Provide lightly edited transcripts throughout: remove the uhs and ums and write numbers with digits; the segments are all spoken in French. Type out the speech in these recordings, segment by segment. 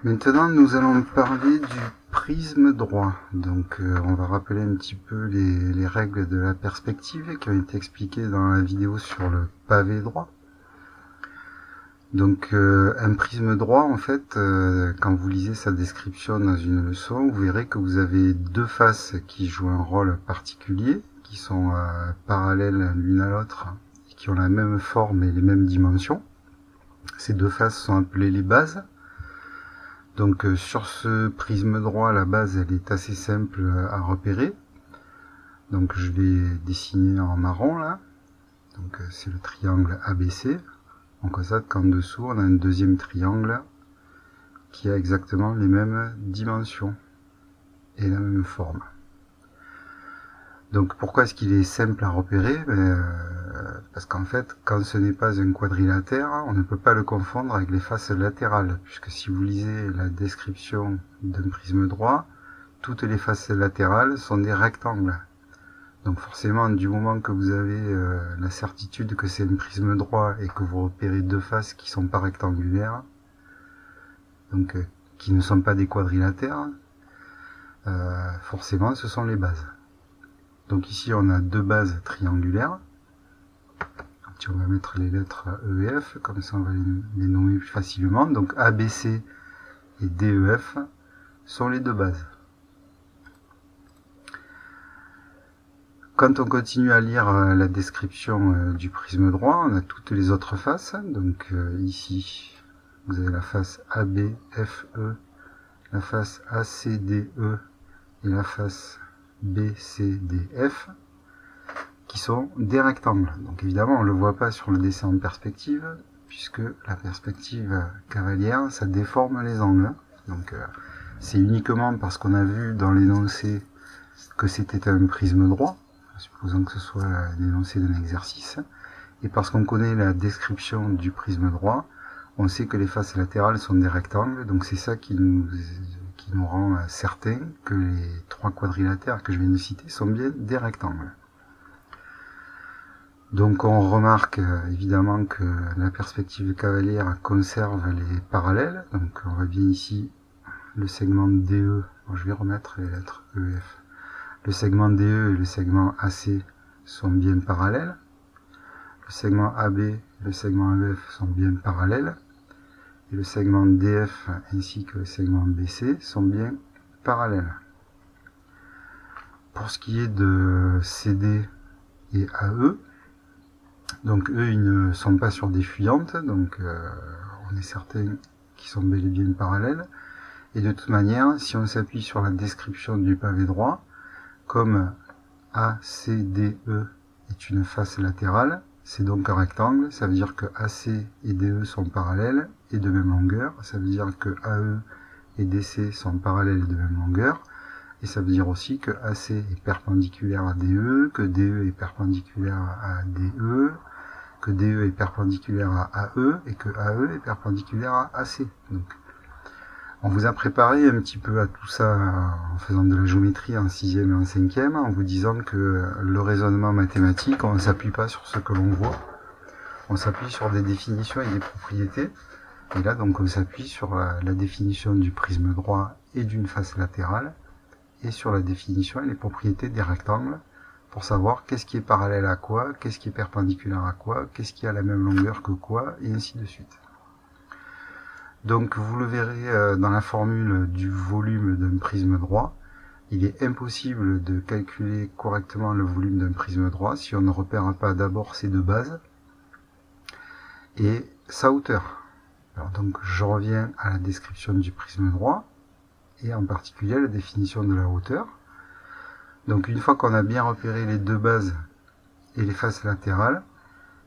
Maintenant, nous allons parler du prisme droit. Donc, on va rappeler un petit peu les règles de la perspective qui ont été expliquées dans la vidéo sur le pavé droit. Donc, un prisme droit, en fait, quand vous lisez sa description dans une leçon, vous verrez que vous avez deux faces qui jouent un rôle particulier, qui sont parallèles l'une à l'autre, et qui ont la même forme et les mêmes dimensions. Ces deux faces sont appelées les bases. Donc sur ce prisme droit, la base elle est assez simple à repérer. Donc je vais dessiner en marron là. Donc c'est le triangle ABC. On constate qu'en dessous on a un deuxième triangle qui a exactement les mêmes dimensions et la même forme. Donc pourquoi est-ce qu'il est simple à repérer? Parce qu'en fait, quand ce n'est pas un quadrilatère, on ne peut pas le confondre avec les faces latérales, puisque si vous lisez la description d'un prisme droit, toutes les faces latérales sont des rectangles. Donc forcément, du moment que vous avez la certitude que c'est un prisme droit et que vous repérez deux faces qui sont pas rectangulaires, donc qui ne sont pas des quadrilatères, forcément ce sont les bases. Donc ici on a deux bases triangulaires. On va mettre les lettres E et F, comme ça on va les nommer plus facilement. Donc ABC et DEF sont les deux bases. Quand on continue à lire la description du prisme droit, on a toutes les autres faces. Donc ici, vous avez la face ABFE, la face ACDE et la face BCDF, qui sont des rectangles. Donc évidemment, on ne le voit pas sur le dessin en perspective, puisque la perspective cavalière, ça déforme les angles. Donc c'est uniquement parce qu'on a vu dans l'énoncé que c'était un prisme droit, supposons que ce soit l'énoncé d'un exercice, et parce qu'on connaît la description du prisme droit, on sait que les faces latérales sont des rectangles, donc c'est ça qui nous rend certain que les trois quadrilatères que je viens de citer sont bien des rectangles. Donc on remarque évidemment que la perspective cavalière conserve les parallèles. Donc on voit bien ici le segment DE, je vais remettre les lettres E et F. Le segment DE et le segment AC sont bien parallèles. Le segment AB et le segment ABF sont bien parallèles. Et le segment DF ainsi que le segment BC sont bien parallèles. Pour ce qui est de CD et AE, donc eux, ils ne sont pas sur des fuyantes, donc on est certain qu'ils sont bel et bien parallèles. Et de toute manière, si on s'appuie sur la description du pavé droit, comme ACDE est une face latérale, c'est donc un rectangle, ça veut dire que AC et DE sont parallèles et de même longueur, ça veut dire que AE et DC sont parallèles et de même longueur, et ça veut dire aussi que AC est perpendiculaire à DE, que DE est perpendiculaire à DE, que DE est perpendiculaire à AE, et que AE est perpendiculaire à AC. Donc, on vous a préparé un petit peu à tout ça en faisant de la géométrie en 6e et en 5e, en vous disant que le raisonnement mathématique, on ne s'appuie pas sur ce que l'on voit, on s'appuie sur des définitions et des propriétés. Et là, donc, on s'appuie sur la définition du prisme droit et d'une face latérale, et sur la définition et les propriétés des rectangles, pour savoir qu'est-ce qui est parallèle à quoi, qu'est-ce qui est perpendiculaire à quoi, qu'est-ce qui a la même longueur que quoi, et ainsi de suite. Donc vous le verrez dans la formule du volume d'un prisme droit, il est impossible de calculer correctement le volume d'un prisme droit si on ne repère pas d'abord ses deux bases et sa hauteur. Alors donc je reviens à la description du prisme droit et en particulier à la définition de la hauteur. Donc une fois qu'on a bien repéré les deux bases et les faces latérales,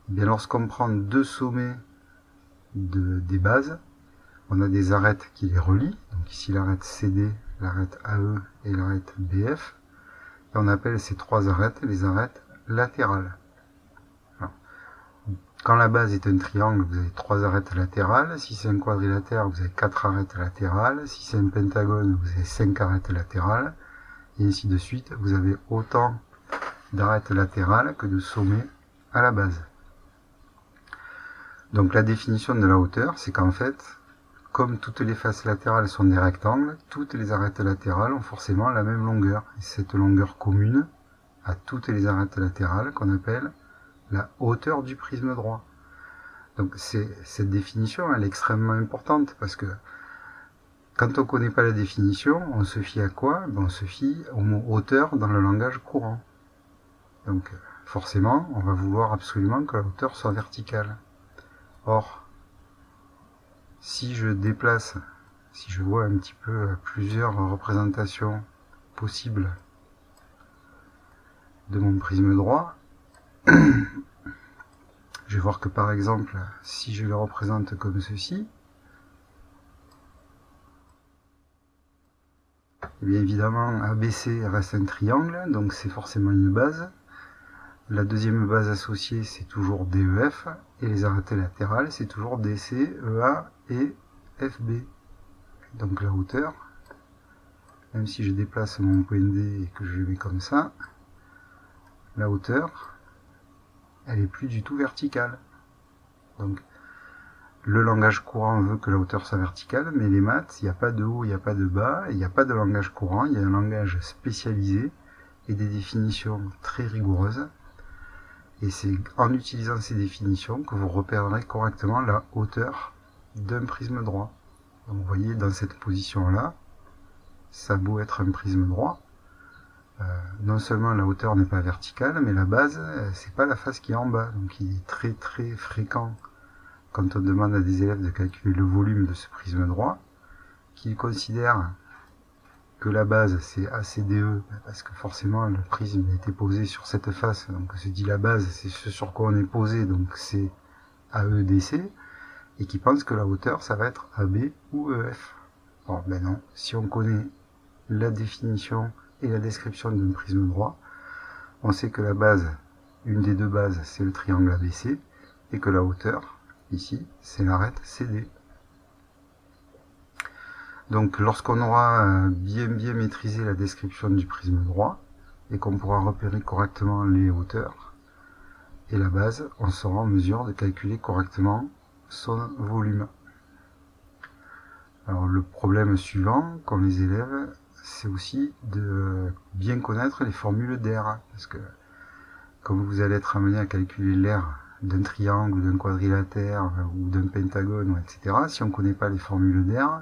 eh bien lorsqu'on prend deux sommets des bases, on a des arêtes qui les relient. Donc ici l'arête CD, l'arête AE et l'arête BF. Et on appelle ces trois arêtes les arêtes latérales. Alors, quand la base est un triangle, vous avez trois arêtes latérales. Si c'est un quadrilatère, vous avez quatre arêtes latérales. Si c'est un pentagone, vous avez cinq arêtes latérales. Et ainsi de suite, vous avez autant d'arêtes latérales que de sommets à la base. Donc la définition de la hauteur, c'est qu'en fait, comme toutes les faces latérales sont des rectangles, toutes les arêtes latérales ont forcément la même longueur. Et cette longueur commune à toutes les arêtes latérales qu'on appelle la hauteur du prisme droit. Donc cette définition, elle est extrêmement importante parce que quand on ne connaît pas la définition, on se fie à quoi? On se fie au mot hauteur dans le langage courant. Donc forcément, on va vouloir absolument que la hauteur soit verticale. Or, si je déplace, si je vois un petit peu plusieurs représentations possibles de mon prisme droit, je vais voir que par exemple, si je le représente comme ceci, et bien évidemment ABC reste un triangle, donc c'est forcément une base. La deuxième base associée c'est toujours DEF, et les arêtes latérales c'est toujours DC, EA et FB. Donc la hauteur, même si je déplace mon point D et que je le mets comme ça, la hauteur, elle est plus du tout verticale. Donc le langage courant veut que la hauteur soit verticale, mais les maths, il n'y a pas de haut, il n'y a pas de bas, il n'y a pas de langage courant, il y a un langage spécialisé et des définitions très rigoureuses. Et c'est en utilisant ces définitions que vous repérerez correctement la hauteur d'un prisme droit. Donc vous voyez, dans cette position-là, ça a beau être un prisme droit, non seulement la hauteur n'est pas verticale, mais la base, c'est pas la face qui est en bas. Donc il est très très fréquent quand on demande à des élèves de calculer le volume de ce prisme droit, qu'ils considèrent que la base c'est ACDE, parce que forcément le prisme a été posé sur cette face, donc on se dit la base c'est ce sur quoi on est posé, donc c'est AEDC, et qui pensent que la hauteur ça va être AB ou EF. Or ben non, si on connaît la définition et la description d'un prisme droit, on sait que la base, une des deux bases, c'est le triangle ABC, et que la hauteur, ici, c'est l'arête CD. Donc lorsqu'on aura bien maîtrisé la description du prisme droit, et qu'on pourra repérer correctement les hauteurs et la base, on sera en mesure de calculer correctement son volume. Alors le problème suivant qu'ont les élèves, c'est aussi de bien connaître les formules d'air, parce que comme vous allez être amené à calculer l'air d'un triangle, d'un quadrilatère ou d'un pentagone, etc., si on ne connaît pas les formules d'air,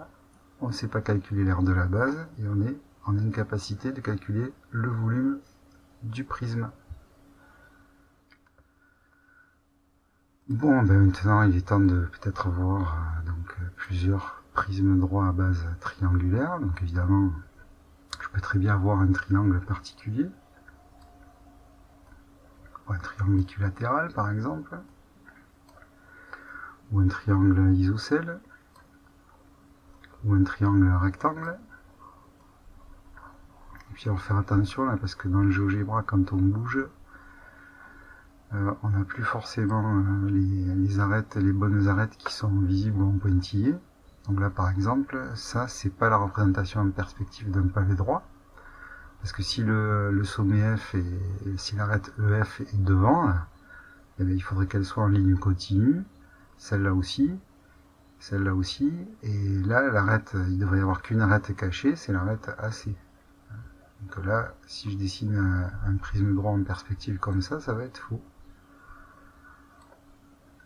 on ne sait pas calculer l'air de la base et on est en incapacité de calculer le volume du prisme. Bon, ben maintenant il est temps de peut-être voir plusieurs prismes droits à base triangulaire. Donc évidemment, je peux très bien avoir un triangle particulier, ou un triangle équilatéral par exemple, ou un triangle isocèle, ou un triangle rectangle. Et puis on va faire attention là, parce que dans le GeoGebra, quand on bouge, on n'a plus forcément les arêtes, les bonnes arêtes qui sont visibles en pointillé. Donc là par exemple, ça c'est pas la représentation en perspective d'un pavé droit, parce que si le sommet F et si l'arête EF est devant, là, eh bien, il faudrait qu'elle soit en ligne continue, celle-là aussi, et là l'arête, il devrait y avoir qu'une arête cachée, c'est l'arête AC. Donc là, si je dessine un prisme droit en perspective comme ça, ça va être faux.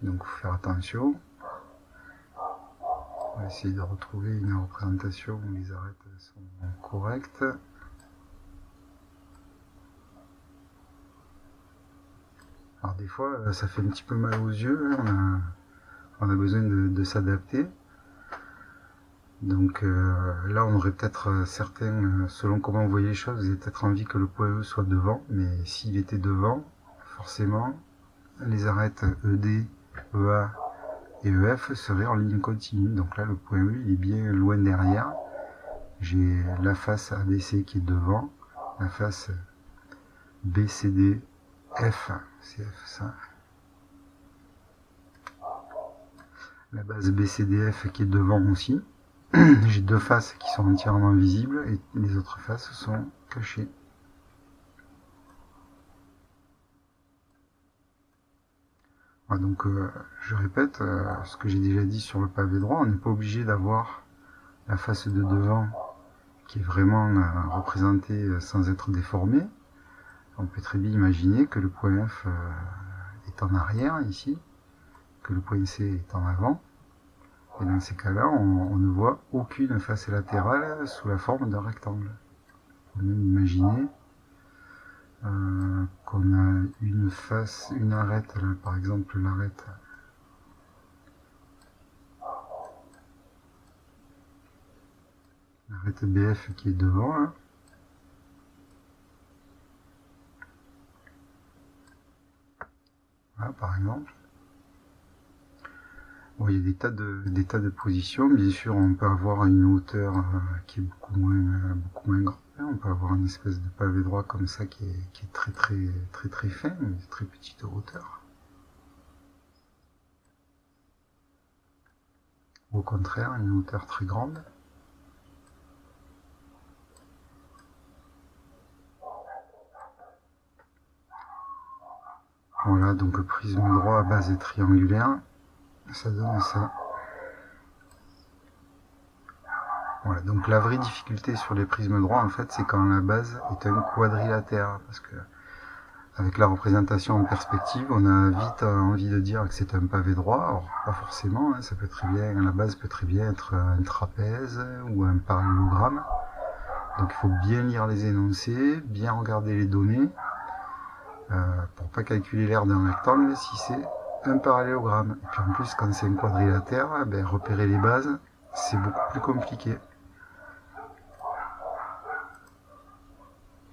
Donc il faut faire attention. On va essayer de retrouver une représentation où les arêtes sont correctes. Alors des fois, ça fait un petit peu mal aux yeux, hein, on a besoin de s'adapter. Donc là, on aurait peut-être certains, selon comment vous voyez les choses, vous avez peut-être envie que le point E soit devant, mais s'il était devant, forcément, les arêtes ED, EA et EF seraient en ligne continue. Donc là, le point E, il est bien loin derrière. J'ai la face ABC qui est devant, la face BCD, F, c'est F ça. La base BCDF qui est devant aussi. J'ai deux faces qui sont entièrement visibles et les autres faces sont cachées. Voilà, donc je répète ce que j'ai déjà dit sur le pavé droit, on n'est pas obligé d'avoir la face de devant qui est vraiment représentée sans être déformée. On peut très bien imaginer que le point F est en arrière ici, que le point C est en avant, et dans ces cas-là, on ne voit aucune face latérale sous la forme d'un rectangle. On peut même imaginer qu'on a une face, une arête, là, par exemple l'arête BF qui est devant, là. Voilà, par exemple. Bon, il y a des tas de positions. Bien sûr, on peut avoir une hauteur qui est beaucoup moins grande. On peut avoir une espèce de pavé droit comme ça qui est très fin, une très petite hauteur. Ou au contraire, une hauteur très grande. Voilà, donc le prisme droit à base est triangulaire. Ça donne ça. Voilà, donc la vraie difficulté sur les prismes droits, en fait, c'est quand la base est un quadrilatère, parce que avec la représentation en perspective, on a vite envie de dire que c'est un pavé droit. Alors, pas forcément, hein, ça peut très bien, la base peut très bien être un trapèze ou un parallélogramme. Donc il faut bien lire les énoncés, bien regarder les données, pour pas calculer l'aire d'un rectangle si c'est un parallélogramme. Et puis en plus, quand c'est un quadrilatère, ben, repérer les bases, c'est beaucoup plus compliqué.